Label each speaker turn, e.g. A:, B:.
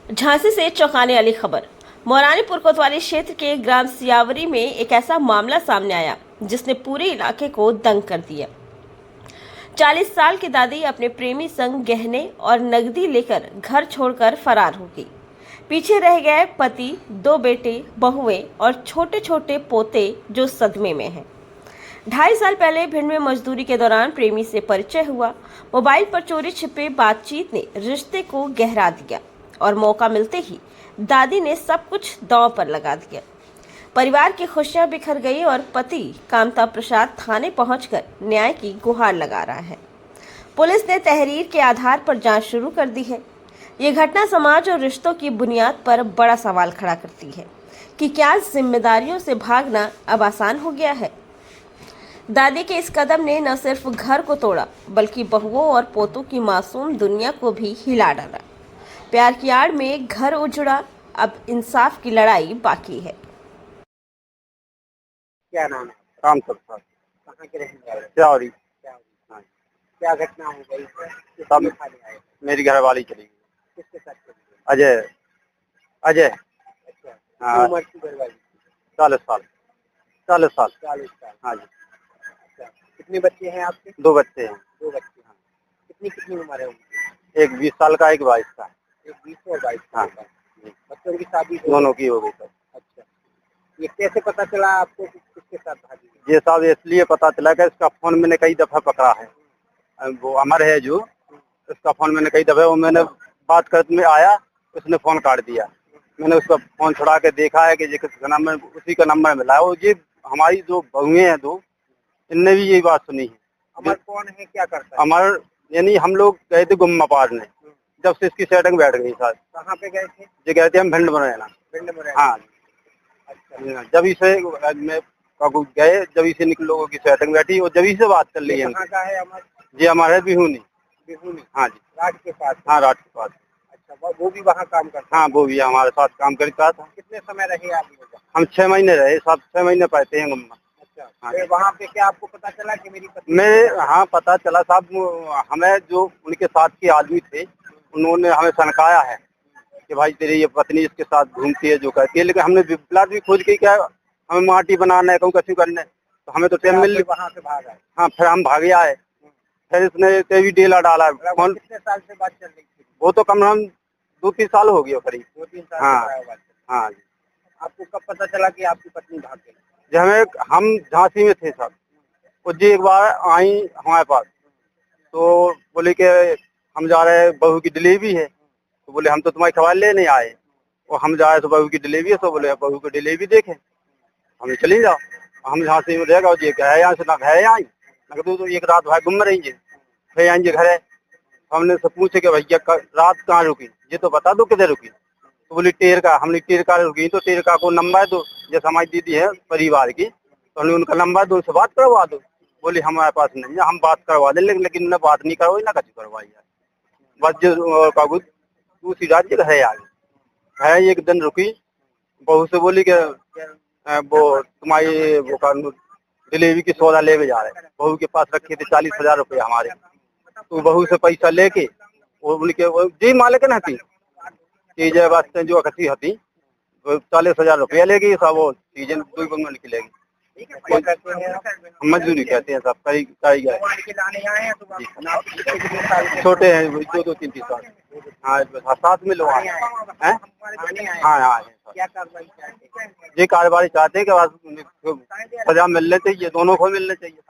A: झांसी से चौंकाने वाली खबर। मौरानीपुर कोतवाली क्षेत्र के ग्राम सियावरी में एक ऐसा मामला सामने आया जिसने पूरे इलाके को दंग कर दिया। 40 साल की दादी अपने प्रेमी संग गहने और नकदी लेकर घर छोड़कर फरार हो गई। पीछे रह गए पति, 2 बेटे, बहुएं और छोटे छोटे पोते जो सदमे में हैं। 2.5 साल पहले भिंड में मजदूरी के दौरान प्रेमी से परिचय हुआ। मोबाइल पर चोरी छिपे बातचीत ने रिश्ते को गहरा दिया और मौका मिलते ही दादी ने सब कुछ दांव पर लगा दिया। परिवार की खुशियां बिखर गई और पति कामता प्रसाद थाने पहुंचकर न्याय की गुहार लगा रहा है। पुलिस ने तहरीर के आधार पर जांच शुरू कर दी है। ये घटना समाज और रिश्तों की बुनियाद पर बड़ा सवाल खड़ा करती है कि क्या जिम्मेदारियों से भागना अब आसान हो गया है। दादी के इस कदम ने न सिर्फ घर को तोड़ा बल्कि बहुओं और पोतों की मासूम दुनिया को भी हिला डाला। प्यार की आड़ में घर उजड़ा, अब इंसाफ की लड़ाई बाकी है।
B: क्या नाम है?
C: राम प्रसाद
B: कहाँ के रहने वाले?
C: सियावरी।
B: हाँ। क्या घटना हो गई?
C: सब
B: खाने आए?
C: मेरी घरवाली चली गई।
B: किसके साथ चली गई?
C: अजय अजय
B: अच्छा।
C: हाँ।
B: कितनी उम्र की घरवाली?
C: 40 साल। 40 साल।
B: 40 साल।
C: हाँ जी।
B: अच्छा। कितने बच्चे हैं आपके?
C: 2 बच्चे हैं।
B: 2 बच्चे। हाँ। कितनी उम्र है उनकी?
C: एक 20 साल का, एक 22 का।
B: एक 20 और 22
C: हाँ।
B: साल का। बच्चों की शादी
C: दोनों की हो गई सब।
B: अच्छा। ये कैसे पता चला आपको कि किसके साथ भागी?
C: ये सब इसलिए पता चला कि इसका फोन मैंने कई दफा पकड़ा है। वो अमर है जो, उसका फोन मैंने कई दफा, वो मैंने बात करते में आया, उसने फोन काट दिया। मैंने उसका फोन छुड़ा के देखा है कि ये किसका नंबर, उसी का नंबर मिला है। और ये हमारी जो बहुएं हैं 2, इनने भी यही बात सुनी है।
B: अमर कौन है, क्या करता है?
C: अमर यानी हम लोग गए थे गुम्मा पारने, जब से इसकी सेटिंग बैठ गई सर।
B: कहाँ पे गए थे?
C: ये गए थे हम भिंड मुरैना।
B: भिंड में?
C: हाँ।
B: अच्छा।
C: जब से मैं गए, जब से निकल लोगों की सेटिंग बैठी और जब से बात कर ली है।
B: कहाँ का है अमर?
C: जी हमारे बिहूनी।
B: बिहूनी?
C: हाँ जी।
B: राज के पास?
C: हाँ, रात के पास।
B: अच्छा। वो भी वहाँ काम करता?
C: हाँ, वो भी हमारे साथ काम करता था।
B: कितने समय रहे आप लोग?
C: हम 6 महीने रहे, 6 महीने पाते हैं गुम्मा।
B: अच्छा।
C: हाँ।
B: फिर वहाँ पे क्या आपको पता चला कि मेरी पत्नी?
C: मैं हाँ पता चला साहब, हमें जो उनके साथ के आदमी थे उन्होंने हमें सनकाया है कि भाई तेरी ये पत्नी इसके साथ घूमती है जो कहती है। लेकिन हमने प्लाट भी खोज के, क्या हमें माटी बनाना है, कहूँ कछु करने, तो हमें तो टाइम मिल।
B: वहाँ से भागा है?
C: हाँ, फिर हम भागे आए। फिर इसने तेवी डेला डाला फोन।
B: कितने साल से बात चल रही थी?
C: वो तो कम हम 2-3 साल हो गए करीब।
B: 2-3 साल
C: हाँ।
B: से बात चल रही।
C: हाँ जी।
B: आपको कब पता चला कि आपकी पत्नी भाग गई?
C: जब हम झांसी में थे सब, वो जी एक बार आई हमारे पास, तो बोले कि हम जा रहे हैं, बहू की डिलीवरी है। तो बोले हम तो तुम्हारी खबर लेने आए, और हम जा रहे तो बहू की डिलीवरी है। तो बोले बहू की डिलीवरी देखें, हमें चली जाओ। हम झांसी में रहेगा और ये है यहाँ से ना है यहाँ, ना तो एक रात भाई गुम रहेंगे, फिर आएंगे घर है। हमने से पूछे कि भैया रात कहाँ रुकी, ये तो बता दो किधर रुकी। तो बोली टेर का। हमने टेर का रुकी, तो टेर का को नंबर दो, जैसे हमारी दीदी है परिवार की, तो हमने उनका नंबर दो, उनसे बात करवा दो। बोली हमारे पास नहीं है, हम बात करवा दें, लेकिन उन्हें बात नहीं करवाई, ना कभी करवाई है। बस जो कागज दूसरी रात घर है है। एक दिन रुकी, बहू से बोली कि वो तुम्हारी वो डिलीवरी की सौदा ले जा रहे। बहू के पास रखे थे 40,000 रुपये हमारे। तो बहू से पैसा लेके वो बोली कि जी मालिक न थी चीजें वास्ते जो अखती हती, 40,000 रुपया लेगी सब, वो चीजें 2 बंगों निकलेगी।
B: क्या करते हैं आप?
C: मजदूरी कहते हैं सब, कई गए। छोटे हैं 2-3 साल। हाँ, साथ में लोग हैं। हाँ हाँ।
B: क्या कार्रवाई चाहते हैं?
C: ये कार्रवाई चाहते हैं कि सजा मिलने चाहिए, दोनों को मिलने चाहिए।